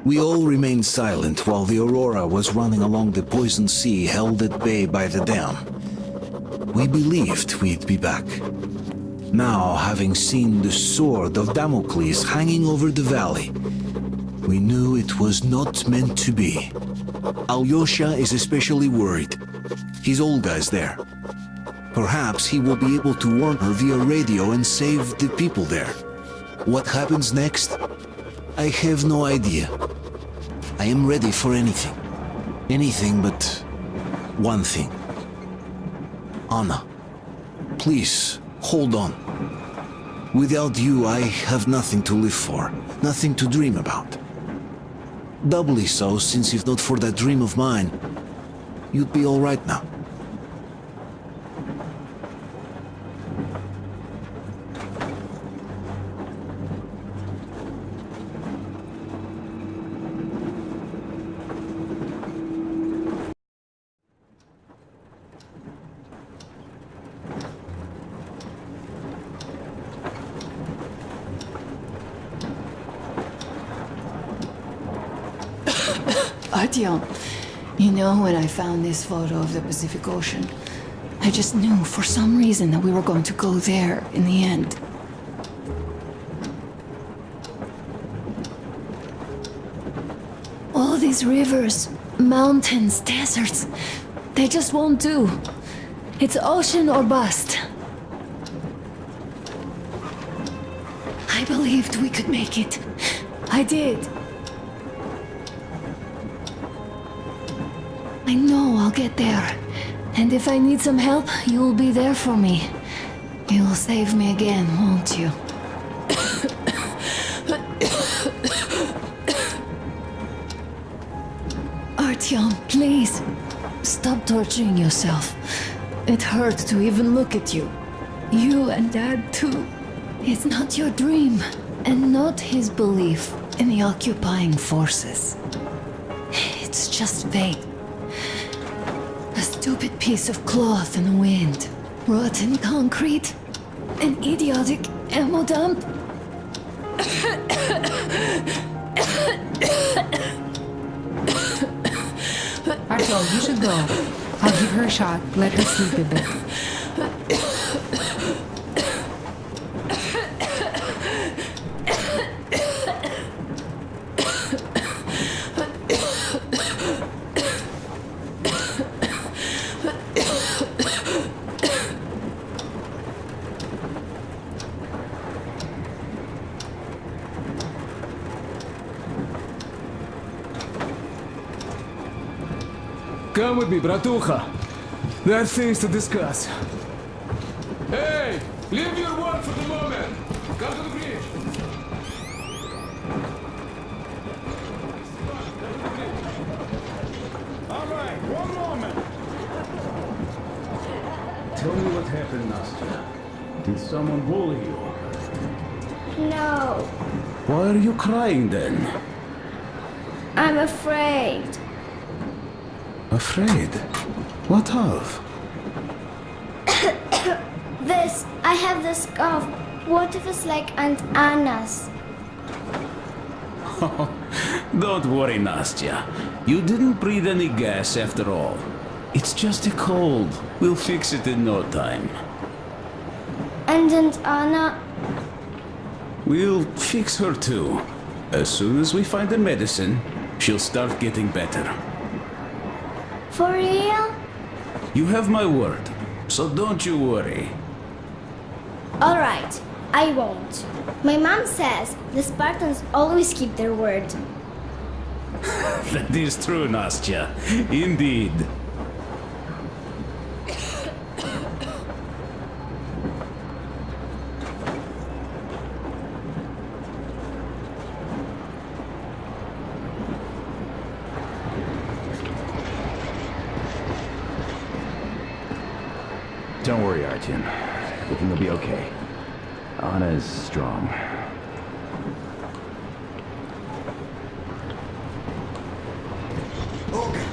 We all remained silent while the Aurora was running along the poison sea held at bay by the dam. We believed we'd be back. Now, having seen the sword of Damocles hanging over the valley, we knew it was not meant to be. Alyosha is especially worried. His Olga is there. Perhaps he will be able to warn her via radio and save the people there. What happens next? I have no idea. I am ready for anything. Anything but one thing. Anna, please, hold on. Without you, I have nothing to live for, nothing to dream about. Doubly so, since if not for that dream of mine, you'd be all right now. Artyom, you know, when I found this photo of the Pacific Ocean, I just knew for some reason that we were going to go there in the end. All these rivers, mountains, deserts, they just won't do. It's ocean or bust. I believed we could make it. I did. I know I'll get there. And if I need some help, you'll be there for me. You'll save me again, won't you? Artyom, please. Stop torturing yourself. It hurts to even look at you. You and Dad, too. It's not your dream, and not his belief in the occupying forces. It's just fate. A stupid piece of cloth in the wind. Rotten concrete. An idiotic ammo dump. Artyom, you should go. I'll give her a shot. Let her sleep a bit. Come with me, bratucha. There are things to discuss. Hey! Leave your work for the moment! Come to the bridge! All right, one moment! Tell me what happened, Nastya. Did someone bully you? No, Why are you crying then? I'm afraid. Afraid? What of? I have this cough. What if it's like Aunt Anna's? Don't worry, Nastya. You didn't breathe any gas after all. It's just a cold. We'll fix it in no time. And Aunt Anna? We'll fix her too. As soon as we find the medicine, she'll start getting better. For real? You have my word, so don't you worry. All right, I won't. My mom says the Spartans always keep their word. That is true, Nastya. Indeed. Don't worry, Artyom. Everything will be okay. Anna is strong. Olga,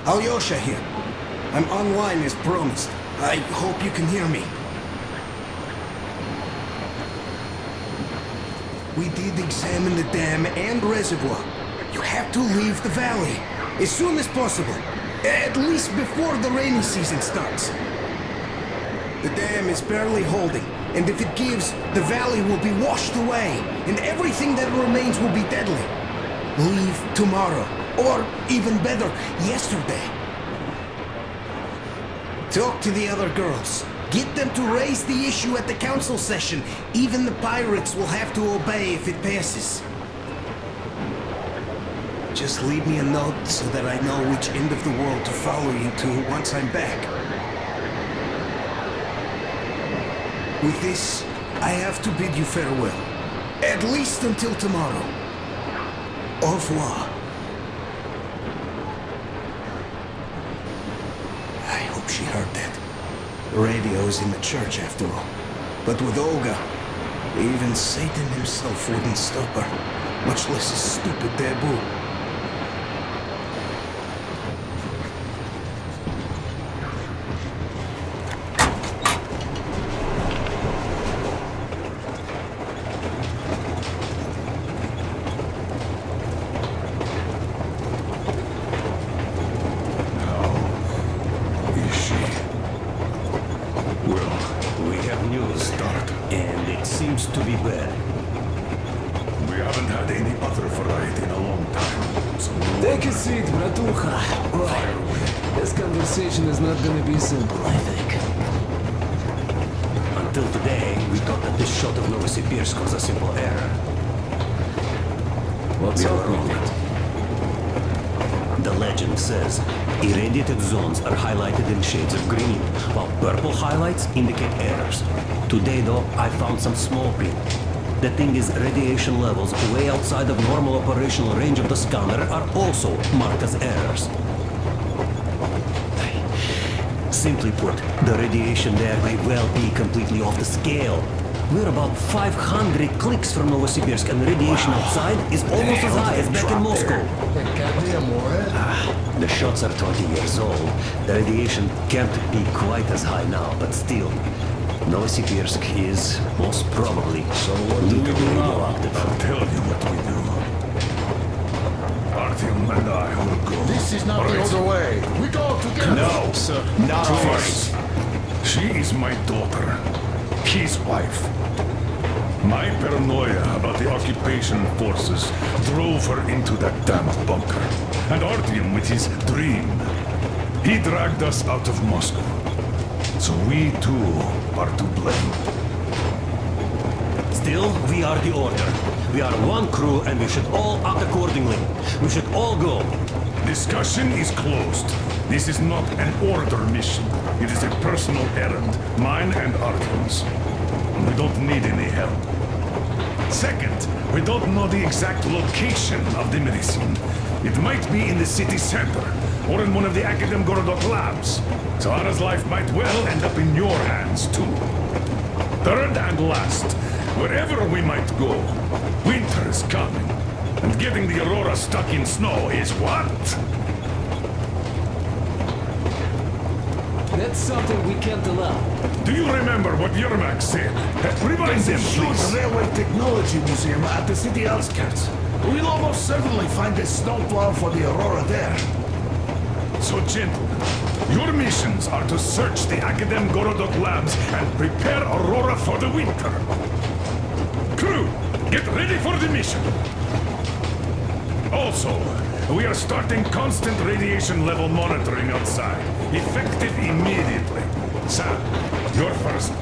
Alyosha here. I'm online as promised. I hope you can hear me. We did examine the dam and reservoir. You have to leave the valley as soon as possible. At least before the rainy season starts. The dam is barely holding, and if it gives, the valley will be washed away, and everything that remains will be deadly. Leave tomorrow, or even better, yesterday. Talk to the other girls. Get them to raise the issue at the council session. Even the pirates will have to obey if it passes. Just leave me a note so that I know which end of the world to follow you to once I'm back. With this, I have to bid you farewell. At least until tomorrow. Au revoir. I hope she heard that. The radio's in the church after all. But with Olga, even Satan himself wouldn't stop her, much less a stupid taboo. To be bad. We haven't had any other variety in a long time, so Take a seat, Bratucha. This conversation is not gonna be simple, I think. Until today, we thought that this shot of Novosibirsk was a simple error. What's We up were with wrong. it? The legend says irradiated zones are highlighted in shades of green, while purple highlights indicate errors. Today, though, I found some small print. The thing is, radiation levels way outside of normal operational range of the scanner are also marked as errors. Simply put, the radiation there may well be completely off the scale. We're about 500 clicks from Novosibirsk, and radiation outside is almost as high as back in Moscow. The shots are 20 years old. The radiation can't be quite as high now, but still. Novosibirsk is most probably lethally radioactive. I'll tell you what we do. Artyom and I will go. This is not the other way. We go together. No, sir. No. First, she is my daughter, his wife. My paranoia about the occupation forces drove her into that damn bunker. And Artyom with his dream. He dragged us out of Moscow. So we too are to blame. Still, we are the order. We are one crew and we should all act accordingly. We should all go. Discussion is closed. This is not an order mission. It is a personal errand, mine and Artyom's. We don't need any help. Second, we don't know the exact location of the medicine. It might be in the city center, or in one of the Akadem Gorodok labs. So Anna's life might well end up in your hands, too. Third and last, wherever we might go, winter is coming. And getting the Aurora stuck in snow is what? That's something we can't allow. Do you remember what Yermak said? Remind them, please. Railway Technology Museum at the city outskirts. We'll almost certainly find a snowplow for the Aurora there. So, gentlemen, your missions are to search the Akadem Gorodok labs and prepare Aurora for the winter. Crew, get ready for the mission. Also, we are starting constant radiation level monitoring outside. Effective immediately. Sam, you're first.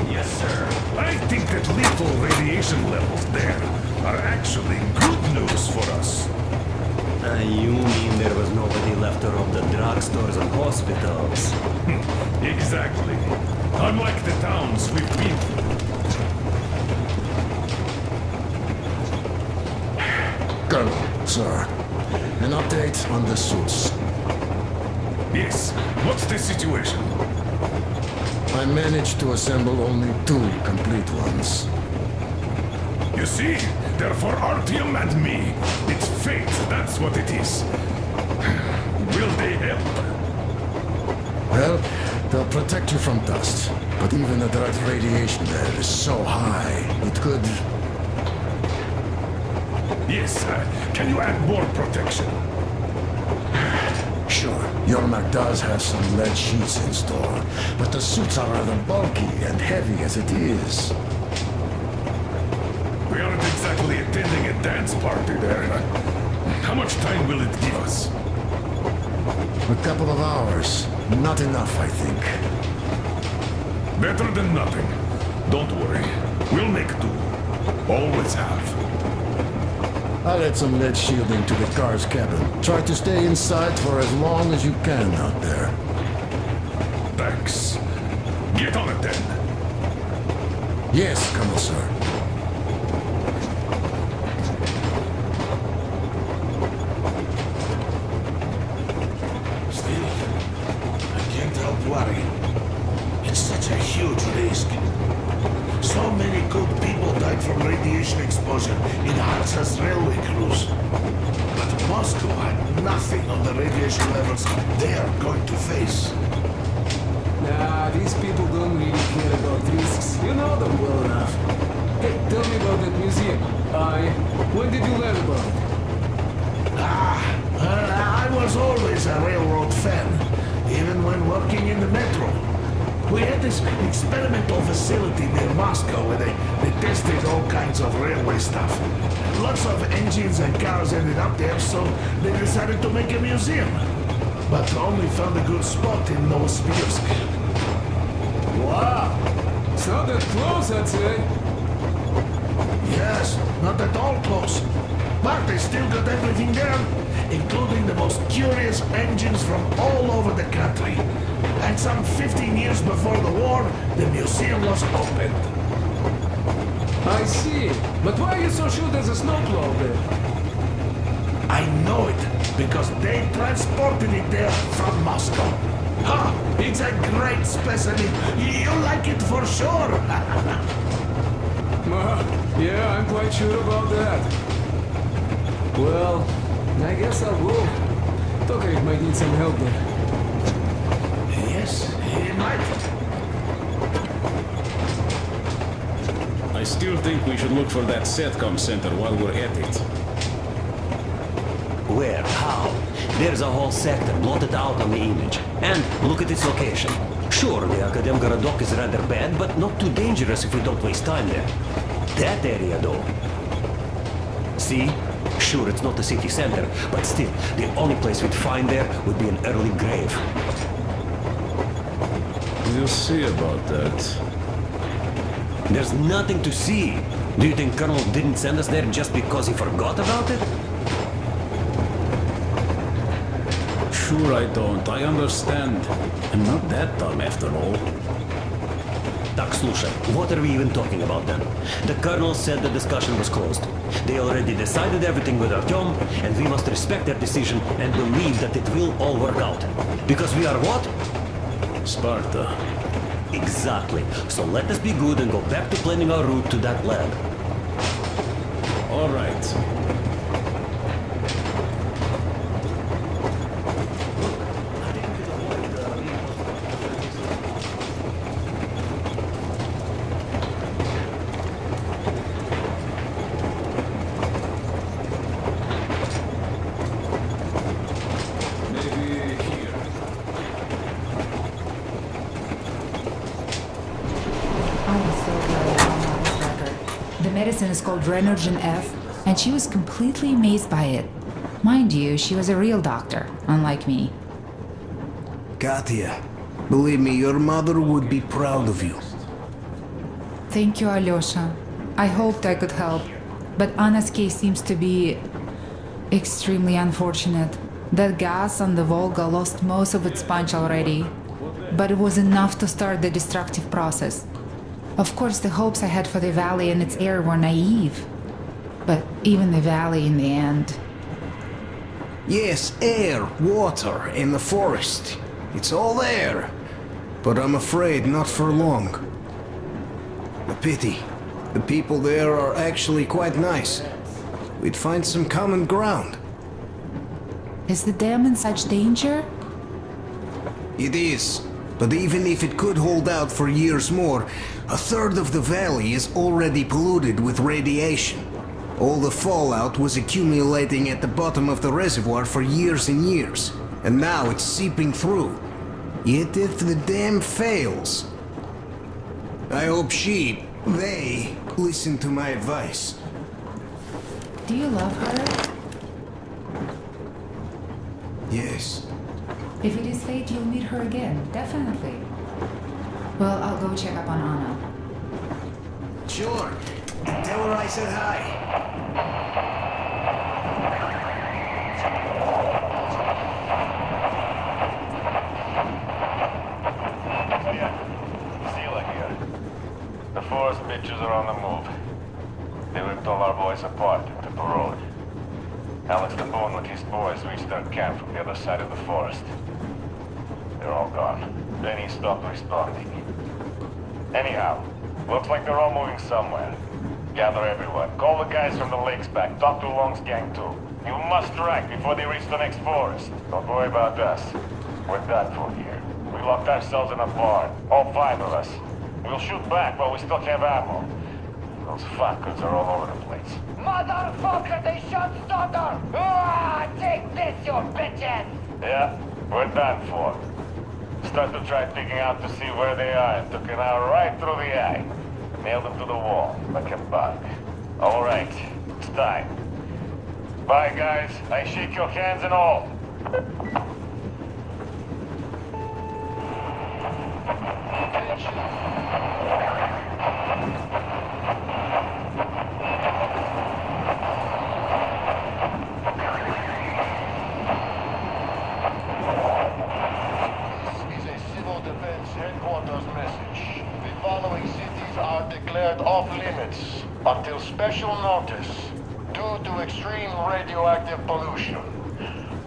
Yes, sir. I think that lethal radiation levels there are actually good news for us. You mean there was nobody left to rob the drugstores and hospitals? Exactly. Unlike the towns we've been to. Colonel, sir, an update on the suits. Yes. What's the situation? I managed to assemble only 2 complete ones. You see? They're for Artyom and me. It's fate, that's what it is. Will they help? Well, they'll protect you from dust. But even the direct radiation there is so high, it could... Yes, can you add more protection? Sure, Yormak does have some lead sheets in store, but the suits are rather bulky and heavy as it is. We aren't exactly attending a dance party there. How much time will it give us? A couple of hours. Not enough, I think. Better than nothing. Don't worry. We'll make do. Always have. I'll add some lead shielding to the car's cabin. Try to stay inside for as long as you can out there. Thanks. Get on it then. Yes, Colonel, sir. Still, I can't help worrying. It's such a huge risk. So many good people died from radiation exposure in Hansa's railway crews. But Moscow had nothing on the radiation levels they are going to face. Nah, these people don't really care about risks. You know them well enough. Hey, tell me about that museum. When did you learn about it? I was always a railroad fan, even when working in the metro. We had this experimental facility near Moscow where they tested all kinds of railway stuff. Lots of engines and cars ended up there, so they decided to make a museum. But only found a good spot in Novosibirsk. Wow! It's not that close, I'd say. Yes, not at all close. But they still got everything there, including the most curious engines from all over the country. And some 15 years before the war, the museum was opened. I see. But why are you so sure there's a snowplow there? I know it, because they transported it there from Moscow. Ha! It's a great specimen. You'll like it for sure. Yeah, I'm quite sure about that. Well, I guess I'll go. Tokarev might need some help there. Yes, he might. I still think we should look for that SATCOM center while we're at it. Where? How? There's a whole sector blotted out on the image. And look at its location. Sure, the Akademgorodok is rather bad, but not too dangerous if we don't waste time there. That area, though. See? Sure, it's not the city center, but still, the only place we'd find there would be an early grave. We'll see about that. There's nothing to see. Do you think Colonel didn't send us there just because he forgot about it? Sure I don't. I understand. I'm not that dumb after all. Так, слушай, what are we even talking about then? The Colonel said the discussion was closed. They already decided everything with Artyom, and we must respect their decision and believe that it will all work out. Because we are what? Sparta. Exactly. So let us be good and go back to planning our route to that lab. All right. Medicine is called Renergen F, and she was completely amazed by it. Mind you, she was a real doctor, unlike me. Katya, believe me, your mother would be proud of you. Thank you, Alyosha. I hoped I could help, but Anna's case seems to be extremely unfortunate. That gas on the Volga lost most of its punch already, but it was enough to start the destructive process. Of course, the hopes I had for the valley and its air were naive. But even the valley in the end... Yes, air, water, and the forest. It's all there. But I'm afraid not for long. A pity. The people there are actually quite nice. We'd find some common ground. Is the dam in such danger? It is. But even if it could hold out for years more, a third of the valley is already polluted with radiation. All the fallout was accumulating at the bottom of the reservoir for years and years, and now it's seeping through. Yet if the dam fails, I hope they listen to my advice. Do you love her? Yes. If it is fate, you'll meet her again, definitely. Well, I'll go check up on Anna. Sure. Tell her I said hi. The forest bitches are on the move. They ripped all our boys apart and took the road. Alex the Bone with his boys reached their camp from the other side of the forest. They're all gone. Benny stopped responding. Anyhow, looks like they're all moving somewhere. Gather everyone. Call the guys from the lakes back. Talk to Long's gang too. You must strike before they reach the next forest. Don't worry about us. We're done for here. We locked ourselves in a barn. All 5 of us. We'll shoot back while we still have ammo. Those fuckers are all over the place. Motherfucker, they shot Stoddard! Ah, take this, you bitches! Yeah, we're done for. Start to try digging out to see where they are and took an hour right through the eye. Nailed them to the wall like a bug. All right, it's time. Bye, guys. I shake your hands and all. Off-limits until special notice due to extreme radioactive pollution.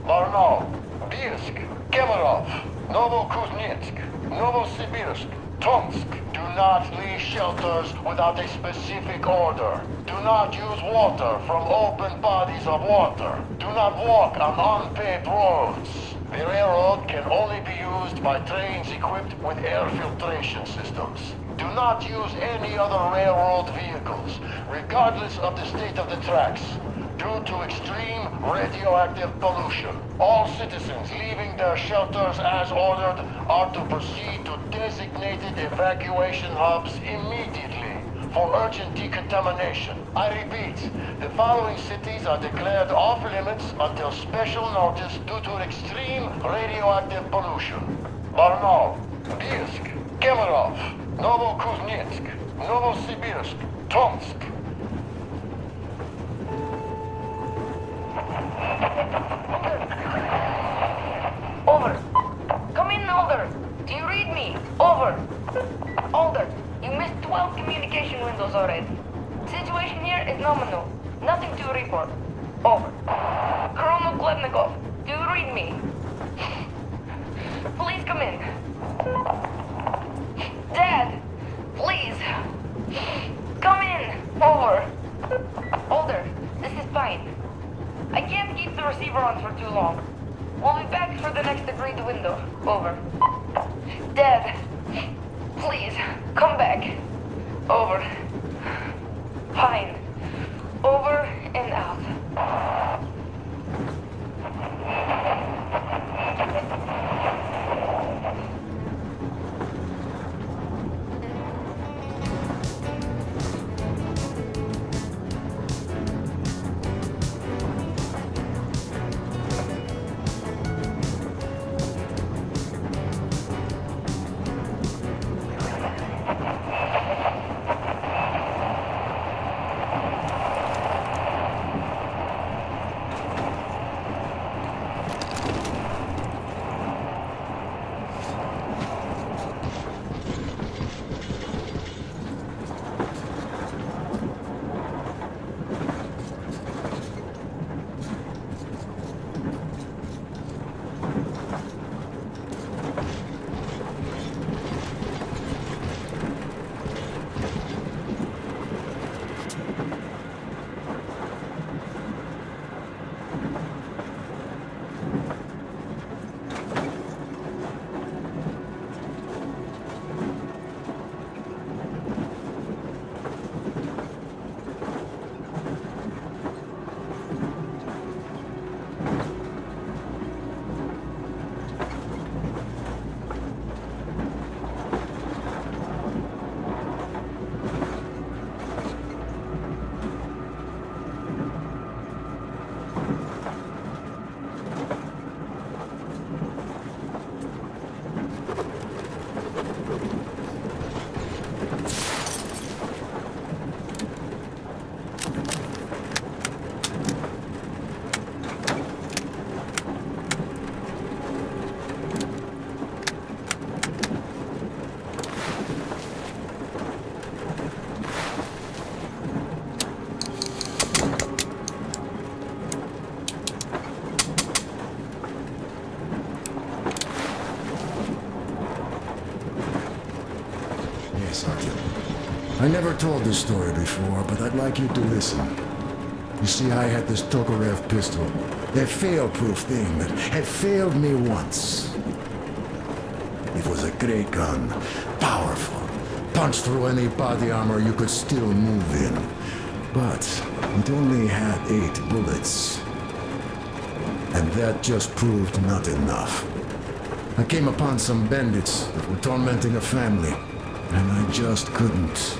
Larno, Bielsk, Kemerov, Novokuznetsk, Novosibirsk, Tomsk. Do not leave shelters without a specific order. Do not use water from open bodies of water. Do not walk on unpaved roads. The railroad can only be used by trains equipped with air filtration systems. Do not use any other railroad vehicles, regardless of the state of the tracks, due to extreme radioactive pollution. All citizens leaving their shelters as ordered are to proceed to designated evacuation hubs immediately for urgent decontamination. I repeat, the following cities are declared off-limits until special notice due to extreme radioactive pollution. Larno, Bielsk, Kemerov, Novokuznetsk, Novosibirsk, Tomsk. Over. Come in, Alder. Do you read me? Over. Alder, you missed 12 communication windows already. Situation here is nominal. Nothing to report. Over. Colonel Glebnikov, do you read me? Please come in. Dad, please. Come in. Over. Alder, this is fine. I can't keep the receiver on for too long. We'll be back for the next agreed window. Over. Dad, please, come back. Over. Fine. Over and out. never told this story before, but I'd like you to listen. You see, I had this Tokarev pistol. A fail-proof thing that had failed me once. It was a great gun. Powerful. Punched through any body armor you could still move in. But it only had 8 bullets. And that just proved not enough. I came upon some bandits that were tormenting a family, and I just couldn't.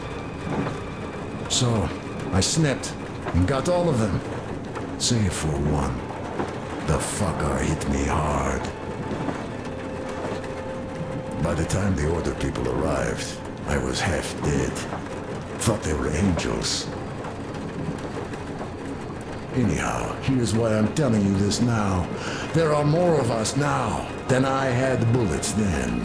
So, I snapped and got all of them, save for one. The fucker hit me hard. By the time the order people arrived, I was half dead. Thought they were angels. Anyhow, here's why I'm telling you this now. There are more of us now than I had bullets then.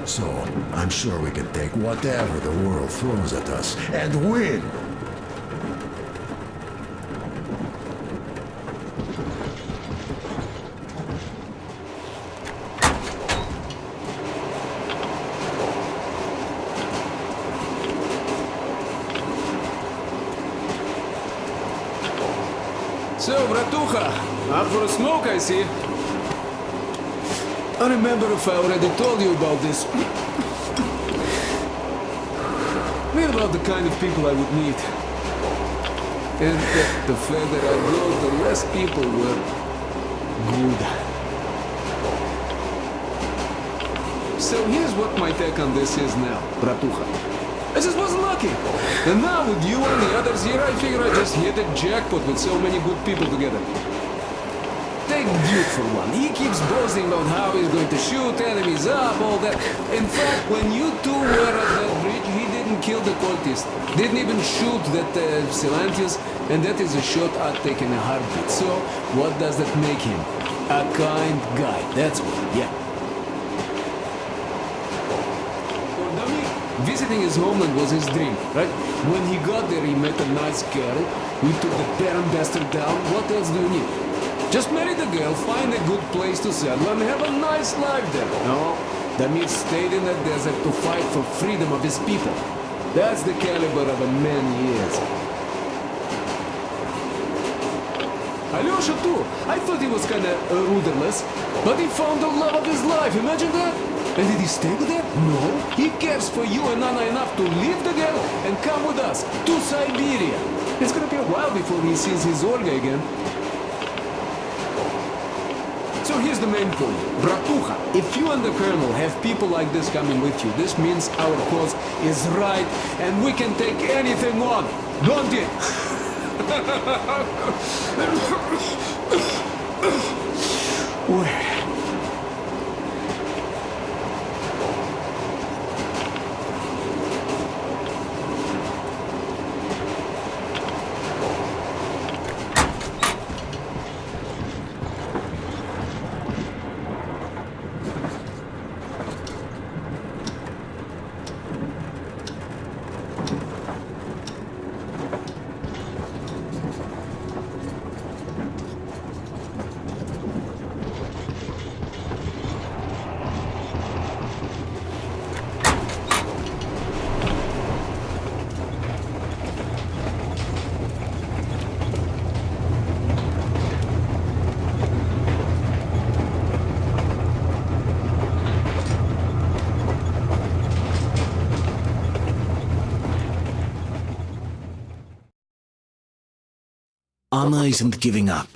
So, I'm sure we can take whatever the world throws at us and win! So, bratucha, up for a smoke, I see. I remember if I already told you about this. Read about the kind of people I would meet. And the further I go, the less people were good. So here's what my take on this is now, bratucha. I just wasn't lucky. And now with you and the others here, I figure I just hit a jackpot with so many good people together. Take Duke for one. He keeps boasting about how he's going to shoot enemies up, all that. In fact, when you two were at that bridge, he didn't kill the cultist. Didn't even shoot that Silantius, and that is a shot I'd take in a heartbeat. So, what does that make him? A kind guy. That's what, yeah. Visiting his homeland was his dream, right? When he got there, he met a nice girl. We took the Baron bastard down. What else do you need? Just marry the girl, find a good place to settle, and have a nice life there. No, Damir stayed in the desert to fight for freedom of his people. That's the caliber of a man he is. Alyosha too. I thought he was kinda rudderless, but he found the love of his life. Imagine that. And did he stay with her? No. He cares for you and Anna enough to leave the girl and come with us to Siberia. It's gonna be a while before he sees his Olga again. So here's the main point. Bratucha, if you and the Colonel have people like this coming with you, this means our cause is right and we can take anything on. Don't it? Where? Anna isn't giving up.